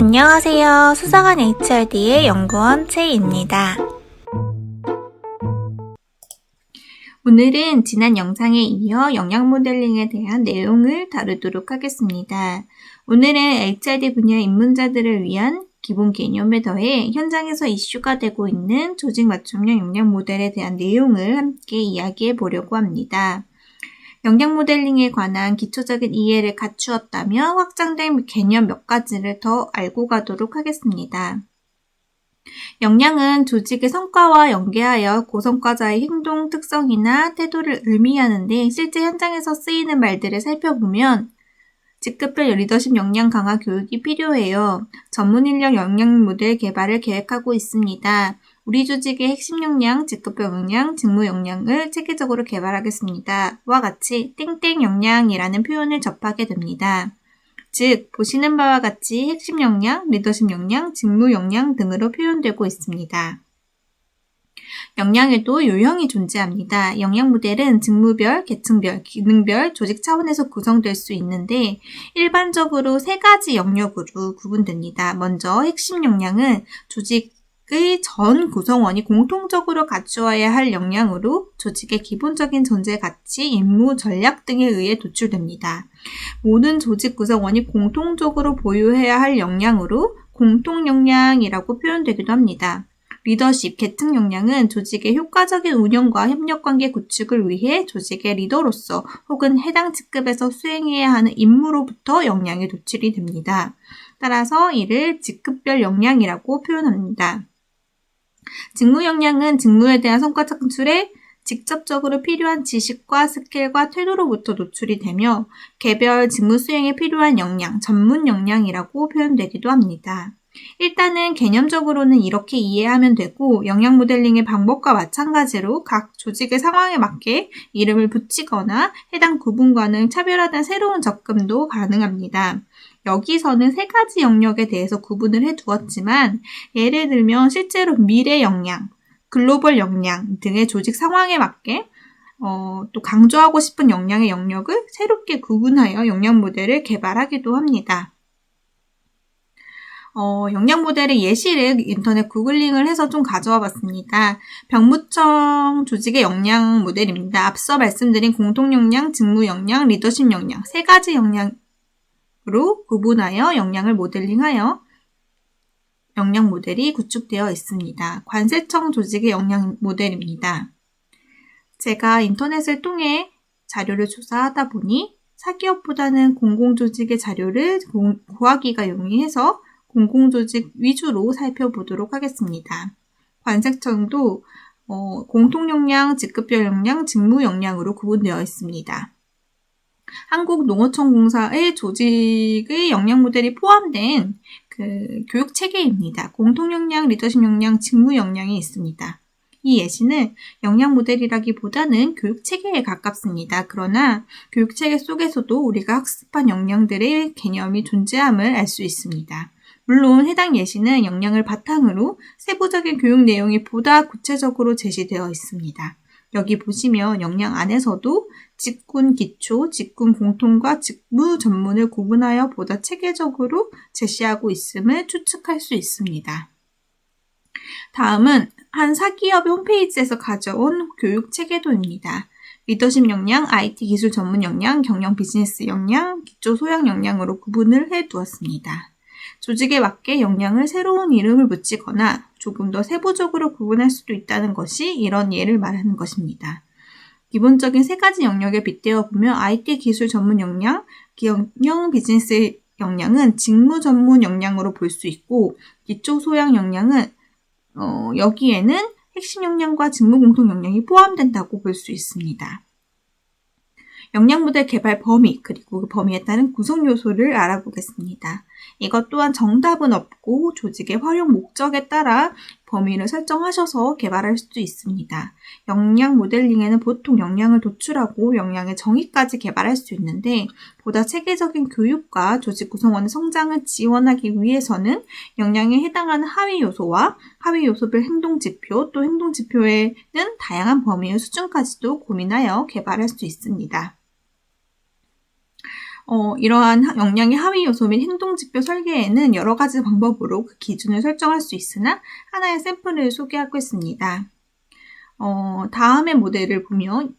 안녕하세요. 수사관 HRD의 연구원 채희입니다. 오늘은 지난 영상에 이어 영양 모델링에 대한 내용을 다루도록 하겠습니다. 오늘은 HRD 분야 입문자들을 위한 기본 개념에 더해 현장에서 이슈가 되고 있는 조직 맞춤형 영양 모델에 대한 내용을 함께 이야기해 보려고 합니다. 영양 모델링에 관한 기초적인 이해를 갖추었다며 확장된 개념 몇 가지를 더 알고 가도록 하겠습니다. 영양은 조직의 성과와 연계하여 고성과자의 행동 특성이나 태도를 의미하는데 실제 현장에서 쓰이는 말들을 살펴보면 직급별 리더십 역량 강화 교육이 필요해요. 전문 인력 영양 모델 개발을 계획하고 있습니다. 우리 조직의 핵심 역량, 직급별 역량, 직무 역량을 체계적으로 개발하겠습니다. 와 같이 땡땡 역량이라는 표현을 접하게 됩니다. 즉, 보시는 바와 같이 핵심 역량, 리더십 역량, 직무 역량 등으로 표현되고 있습니다. 역량에도 유형이 존재합니다. 역량 모델은 직무별, 계층별, 기능별, 조직 차원에서 구성될 수 있는데 일반적으로 세 가지 영역으로 구분됩니다. 먼저 핵심 역량은 조직의 전 구성원이 공통적으로 갖추어야 할 역량으로 조직의 기본적인 존재 가치, 임무, 전략 등에 의해 도출됩니다. 모든 조직 구성원이 공통적으로 보유해야 할 역량으로 공통 역량이라고 표현되기도 합니다. 리더십, 계층 역량은 조직의 효과적인 운영과 협력관계 구축을 위해 조직의 리더로서 혹은 해당 직급에서 수행해야 하는 임무로부터 역량이 도출이 됩니다. 따라서 이를 직급별 역량이라고 표현합니다. 직무 역량은 직무에 대한 성과 창출에 직접적으로 필요한 지식과 스킬과 태도로부터 노출이 되며 개별 직무 수행에 필요한 역량, 전문 역량이라고 표현되기도 합니다. 일단은 개념적으로는 이렇게 이해하면 되고 영양 모델링의 방법과 마찬가지로 각 조직의 상황에 맞게 이름을 붙이거나 해당 구분과는 차별화된 새로운 접근도 가능합니다. 여기서는 세 가지 영역에 대해서 구분을 해두었지만 예를 들면 실제로 미래 역량, 글로벌 역량 등의 조직 상황에 맞게 또 강조하고 싶은 역량의 영역을 새롭게 구분하여 영양 모델을 개발하기도 합니다. 영양 모델의 예시를 인터넷 구글링을 해서 좀 가져와 봤습니다. 병무청 조직의 역량 모델입니다. 앞서 말씀드린 공통 역량, 직무 역량, 리더십 역량 세 가지 역량으로 구분하여 역량을 모델링하여 역량 모델이 구축되어 있습니다. 관세청 조직의 역량 모델입니다. 제가 인터넷을 통해 자료를 조사하다 보니 사기업보다는 공공조직의 자료를 구하기가 용이해서 공공조직 위주로 살펴보도록 하겠습니다. 관세청도 공통역량, 직급별 역량, 직무 역량으로 구분되어 있습니다. 한국농어청공사의 조직의 역량 모델이 포함된 교육 체계입니다. 공통역량, 리더십 역량, 직무 역량이 있습니다. 이 예시는 역량 모델이라기보다는 교육 체계에 가깝습니다. 그러나 교육 체계 속에서도 우리가 학습한 역량들의 개념이 존재함을 알 수 있습니다. 물론 해당 예시는 역량을 바탕으로 세부적인 교육 내용이 보다 구체적으로 제시되어 있습니다. 여기 보시면 역량 안에서도 직군 기초, 직군 공통과 직무 전문을 구분하여 보다 체계적으로 제시하고 있음을 추측할 수 있습니다. 다음은 한 사기업의 홈페이지에서 가져온 교육 체계도입니다. 리더십 역량, IT 기술 전문 역량, 경영 비즈니스 역량, 기초 소양 역량으로 구분을 해두었습니다. 조직에 맞게 역량을 새로운 이름을 붙이거나 조금 더 세부적으로 구분할 수도 있다는 것이 이런 예를 말하는 것입니다. 기본적인 세 가지 영역에 빗대어 보면 IT 기술 전문 역량, 경영 비즈니스 역량은 직무 전문 역량으로 볼 수 있고 기초 소양 역량은 여기에는 핵심 역량과 직무 공통 역량이 포함된다고 볼 수 있습니다. 역량 모델 개발 범위 그리고 그 범위에 따른 구성 요소를 알아보겠습니다. 이것 또한 정답은 없고 조직의 활용 목적에 따라 범위를 설정하셔서 개발할 수도 있습니다. 역량 모델링에는 보통 역량을 도출하고 역량의 정의까지 개발할 수 있는데 보다 체계적인 교육과 조직 구성원의 성장을 지원하기 위해서는 역량에 해당하는 하위 요소와 하위 요소별 행동지표 또 행동지표에는 다양한 범위의 수준까지도 고민하여 개발할 수 있습니다. 이러한 역량의 하위 요소 및 행동지표 설계에는 여러 가지 방법으로 그 기준을 설정할 수 있으나 하나의 샘플을 소개하겠습니다. 다음의 모델을 보면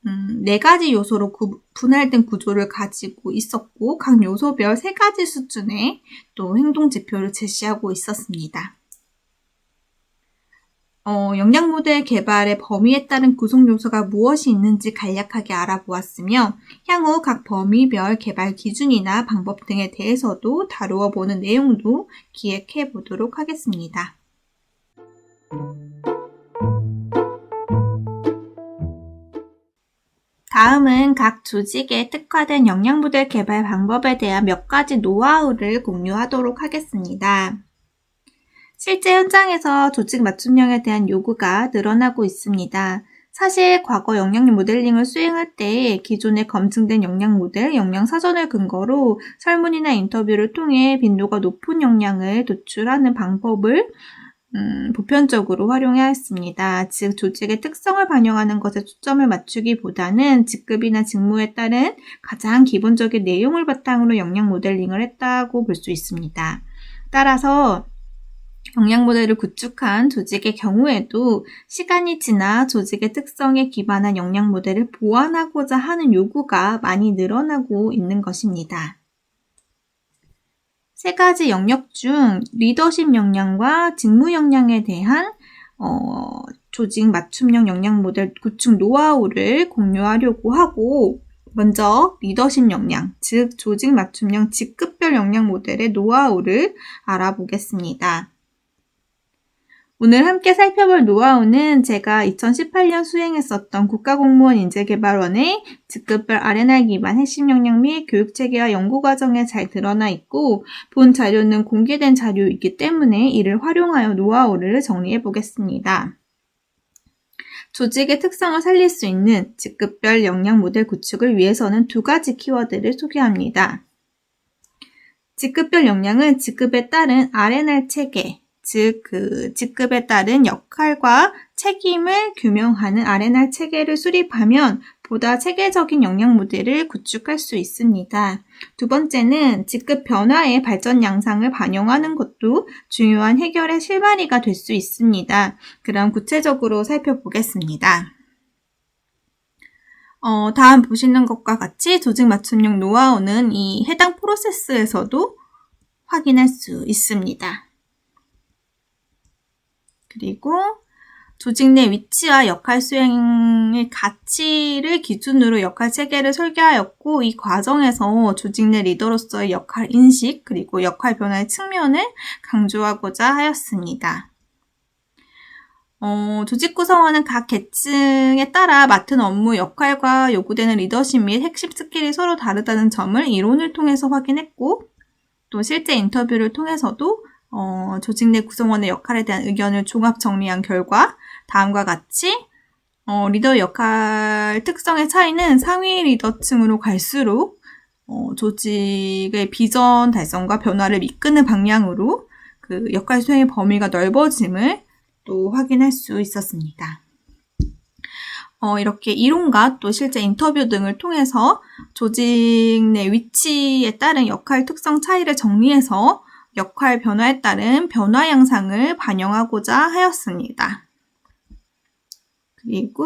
4가지 요소로 분할된 구조를 가지고 있었고 각 요소별 3가지 수준의 또 행동지표를 제시하고 있었습니다. 역량 모델 개발의 범위에 따른 구성 요소가 무엇이 있는지 간략하게 알아보았으며 향후 각 범위별 개발 기준이나 방법 등에 대해서도 다루어 보는 내용도 기획해 보도록 하겠습니다. 다음은 각 조직에 특화된 역량 모델 개발 방법에 대한 몇 가지 노하우를 공유하도록 하겠습니다. 실제 현장에서 조직 맞춤형에 대한 요구가 늘어나고 있습니다. 사실 과거 역량 모델링을 수행할 때 기존에 검증된 역량 모델, 역량 사전을 근거로 설문이나 인터뷰를 통해 빈도가 높은 역량을 도출하는 방법을 보편적으로 활용하였습니다. 즉 조직의 특성을 반영하는 것에 초점을 맞추기보다는 직급이나 직무에 따른 가장 기본적인 내용을 바탕으로 역량 모델링을 했다고 볼 수 있습니다. 따라서 역량 모델을 구축한 조직의 경우에도 시간이 지나 조직의 특성에 기반한 역량 모델을 보완하고자 하는 요구가 많이 늘어나고 있는 것입니다. 3가지 영역 중 리더십 역량과 직무 역량에 대한 조직 맞춤형 역량 모델 구축 노하우를 공유하려고 하고 먼저 리더십 역량, 즉 조직 맞춤형 직급별 역량 모델의 노하우를 알아보겠습니다. 오늘 함께 살펴볼 노하우는 제가 2018년 수행했었던 국가공무원인재개발원의 직급별 R&R 기반 핵심 역량 및 교육체계와 연구과정에 잘 드러나 있고 본 자료는 공개된 자료이기 때문에 이를 활용하여 노하우를 정리해 보겠습니다. 조직의 특성을 살릴 수 있는 직급별 역량 모델 구축을 위해서는 2가지 키워드를 소개합니다. 직급별 역량은 직급에 따른 R&R 체계, 즉 그 직급에 따른 역할과 책임을 규명하는 R&R 체계를 수립하면 보다 체계적인 역량 모델을 구축할 수 있습니다. 2번째는 직급 변화의 발전 양상을 반영하는 것도 중요한 해결의 실마리가 될 수 있습니다. 그럼 구체적으로 살펴보겠습니다. 다음 보시는 것과 같이 조직 맞춤형 노하우는 이 해당 프로세스에서도 확인할 수 있습니다. 그리고 조직 내 위치와 역할 수행의 가치를 기준으로 역할 체계를 설계하였고 이 과정에서 조직 내 리더로서의 역할 인식 그리고 역할 변화의 측면을 강조하고자 하였습니다. 조직 구성원은 각 계층에 따라 맡은 업무 역할과 요구되는 리더십 및 핵심 스킬이 서로 다르다는 점을 이론을 통해서 확인했고 또 실제 인터뷰를 통해서도 조직 내 구성원의 역할에 대한 의견을 종합 정리한 결과 다음과 같이 리더 역할 특성의 차이는 상위 리더층으로 갈수록 조직의 비전 달성과 변화를 이끄는 방향으로 그 역할 수행의 범위가 넓어짐을 또 확인할 수 있었습니다. 이렇게 이론과 또 실제 인터뷰 등을 통해서 조직 내 위치에 따른 역할 특성 차이를 정리해서 역할 변화에 따른 변화 양상을 반영하고자 하였습니다. 그리고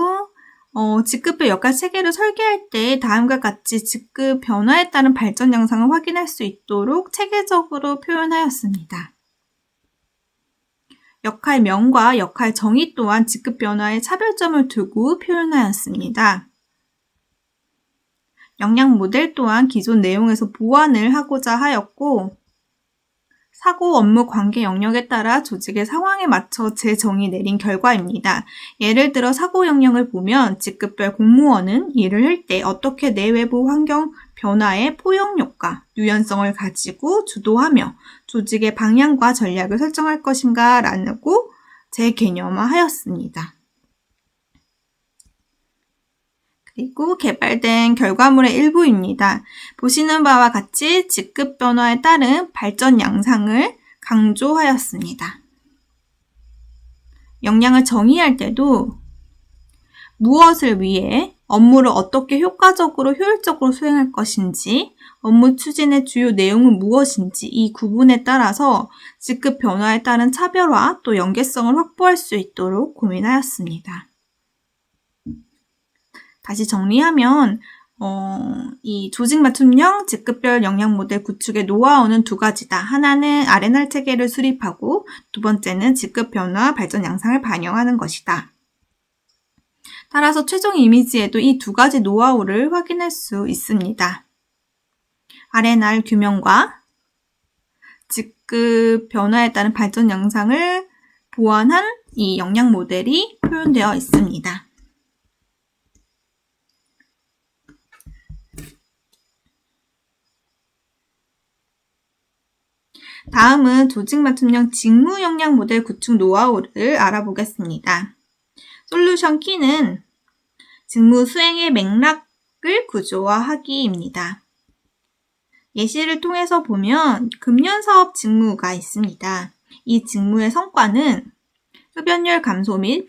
직급별 역할 체계를 설계할 때 다음과 같이 직급 변화에 따른 발전 양상을 확인할 수 있도록 체계적으로 표현하였습니다. 역할명과 역할 정의 또한 직급 변화에 차별점을 두고 표현하였습니다. 역량 모델 또한 기존 내용에서 보완을 하고자 하였고 사고 업무 관계 영역에 따라 조직의 상황에 맞춰 재정의 내린 결과입니다. 예를 들어 사고 영역을 보면 직급별 공무원은 일을 할 때 어떻게 내외부 환경 변화의 포용력과 유연성을 가지고 주도하며 조직의 방향과 전략을 설정할 것인가 라고 재개념화하였습니다. 그리고 개발된 결과물의 일부입니다. 보시는 바와 같이 직급 변화에 따른 발전 양상을 강조하였습니다. 역량을 정의할 때도 무엇을 위해 업무를 어떻게 효과적으로 효율적으로 수행할 것인지, 업무 추진의 주요 내용은 무엇인지 이 구분에 따라서 직급 변화에 따른 차별화 또 연계성을 확보할 수 있도록 고민하였습니다. 다시 정리하면 이 조직 맞춤형 직급별 역량 모델 구축의 노하우는 두 가지다. 하나는 R&R 체계를 수립하고 두 번째는 직급 변화 발전 양상을 반영하는 것이다. 따라서 최종 이미지에도 이 두 가지 노하우를 확인할 수 있습니다. R&R 규명과 직급 변화에 따른 발전 양상을 보완한 이 역량 모델이 표현되어 있습니다. 다음은 조직 맞춤형 직무 역량 모델 구축 노하우를 알아보겠습니다. 솔루션 키는 직무 수행의 맥락을 구조화하기입니다. 예시를 통해서 보면 금연사업 직무가 있습니다. 이 직무의 성과는 흡연율 감소 및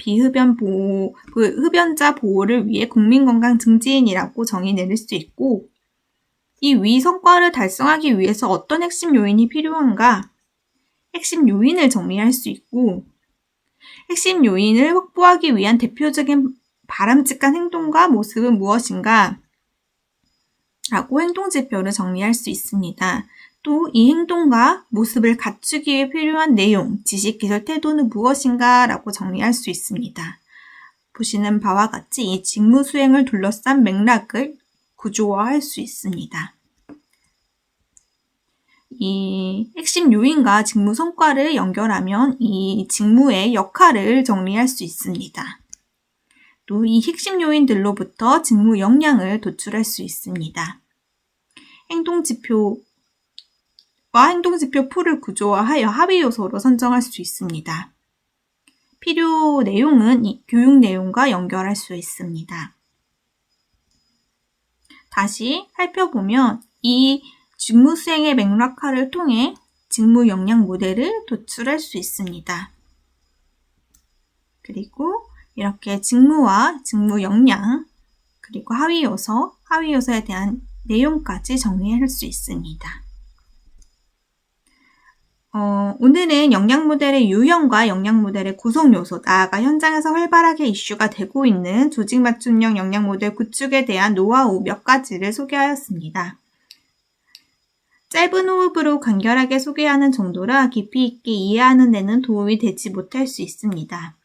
흡연자 보호를 위해 국민건강 증진이라고 정의 내릴 수 있고, 이 위 성과를 달성하기 위해서 어떤 핵심 요인이 필요한가? 핵심 요인을 정리할 수 있고, 핵심 요인을 확보하기 위한 대표적인 바람직한 행동과 모습은 무엇인가? 라고 행동지표를 정리할 수 있습니다. 또 이 행동과 모습을 갖추기 위해 필요한 내용, 지식, 기술, 태도는 무엇인가? 라고 정리할 수 있습니다. 보시는 바와 같이 이 직무 수행을 둘러싼 맥락을 구조화할 수 있습니다. 이 핵심 요인과 직무 성과를 연결하면 이 직무의 역할을 정리할 수 있습니다. 또 이 핵심 요인들로부터 직무 역량을 도출할 수 있습니다. 행동지표와 행동지표 풀을 구조화하여 합의 요소로 선정할 수 있습니다. 필요 내용은 이 교육 내용과 연결할 수 있습니다. 다시 살펴보면 이 직무 수행의 맥락화를 통해 직무 역량 모델을 도출할 수 있습니다. 그리고 이렇게 직무와 직무 역량, 그리고 하위 요소에 대한 내용까지 정리할 수 있습니다. 오늘은 역량 모델의 유형과 역량 모델의 구성 요소, 나아가 현장에서 활발하게 이슈가 되고 있는 조직 맞춤형 역량 모델 구축에 대한 노하우 몇 가지를 소개하였습니다. 짧은 호흡으로 간결하게 소개하는 정도라 깊이 있게 이해하는 데는 도움이 되지 못할 수 있습니다.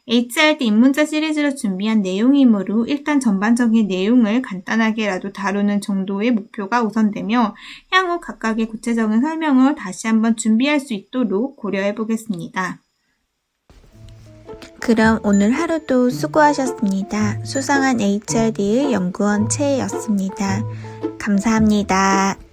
HRD 입문자 시리즈로 준비한 내용이므로 일단 전반적인 내용을 간단하게라도 다루는 정도의 목표가 우선되며 향후 각각의 구체적인 설명을 다시 한번 준비할 수 있도록 고려해 보겠습니다. 그럼 오늘 하루도 수고하셨습니다. 수상한 HRD의 연구원 채였습니다. 감사합니다.